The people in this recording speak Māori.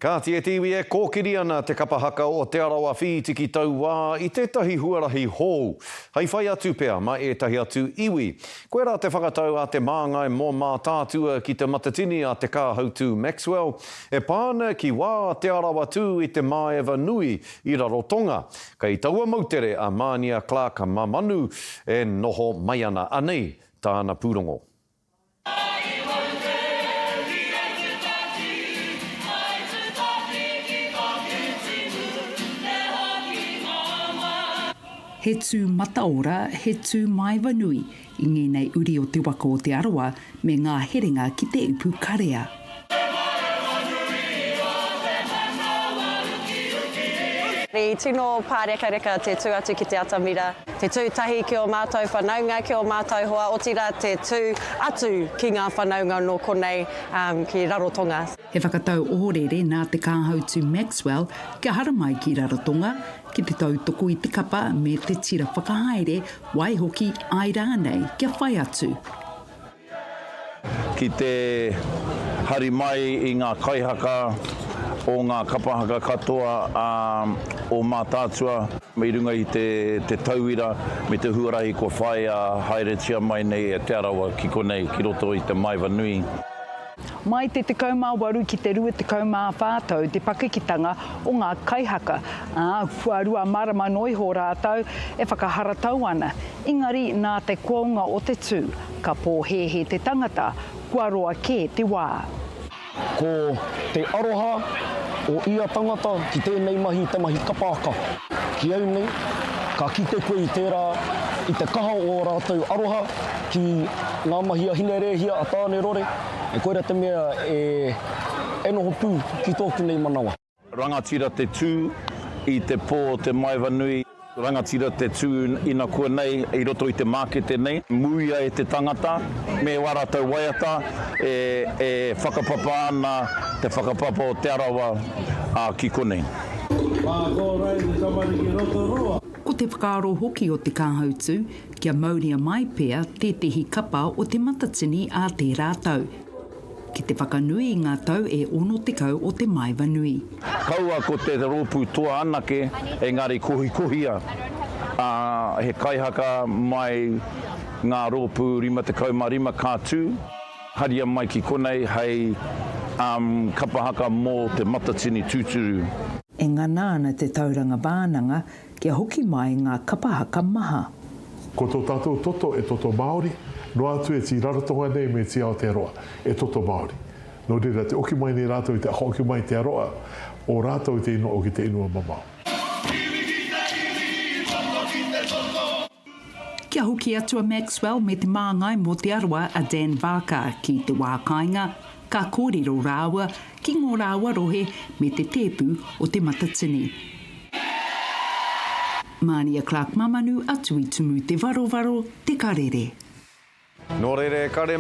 Ka te tiwi e kōkiri ana te kapahaka o te arawa whi tiki tau wā I tētahi huarahi hou. Hei whai atu pea mai e tahi atu iwi. Koe rā te whakatau a te māngai mō mā tātua ki te matatini a te kāhautu Maxwell. E pāna ki wā te arawa tū I te Māewa Nui I Rarotonga. Kei taua mautere a Mānia Clark Mamanu e noho mai ana anei tāna pūrongo. He tū mataora, he tū Māewa Nui, I ngēnei uri o te waka o te arawa me ngā herenga ki te upu karea. I tino pāreka te tū atu ki te atamira, te tū tahi ki o mātou whanaunga, ki o mātou hoa otira, te tū atu ki ngā whanaunga no konei ki Rarotonga. He whakatau ohorere nā te kāhautu Maxwell kia hara mai ki Rarotonga, ki te tautoko I te kapa me te tira whakahaere wai hoki ai rānei kia whai atu. Ki te hari mai I ngā kaihaka o ngā kapahaka katoa o mātātua me runga I te tauira me te huarahi ko whai a haere tia mai nei e te arawa ki konei ki roto I te Māewa Nui. Mai te 18 ki te 24 te pakikitanga o ngā kaihaka. Kua rua marama noi ho rātau e whakaharatau ana. Engari nā te kuaunga o te tū, ka pōhehe te tangata, kua roa kē te wā. Ko te aroha o ia tangata ki tēnei mahi, te mahi kapahaka. Ki au nei, ka kite koe I tērā, I te kaha o rātou aroha, ki ngā mahi a hinerehia a tāne rore, e koera te mea e noho pū ki tōku nei manawa. Rangatira te tū I te pō te Māewa Nui, rangatira te tū ina kua nei I roto I te mākete nei, muia e te tangata, me waratau waiata, e whakapapa ana te whakapapa o te arawa ki konei. Ko te whakaaro hoki o te kāhautu, kia mauria mai pea tētehi kapa o te matatini a te rātau. Ki te whakanui I ngā tau e ono te kau o te Māewa Nui. Kaua ko te rōpū toa anake, engari kohia. He kaihaka mai ngā rōpū 55 kātū, haria mai ki konei hei kapahaka mō te matatini tūturu. E ngana ana te tauranga wānanga kia hoki mai ngā kapahaka maha. Ko tō tātou toto e toto Māori, no atu e ti Rarotonga nei me ti Aotearoa, e toto Māori. No reira te oki mai nei rātou I te hoki mai te aroa, o rātou I te ino o ki te inua mamau. Kia hoki atua Maxwell me te māngai mō te arawa a Dan Barker ki te wākainga, ka kōrero rāua ki ngō rāua rohe me te tēpū o te matatini. Mānia Clark Mamanu atu I tumu te Varo te karere. Nō rere kare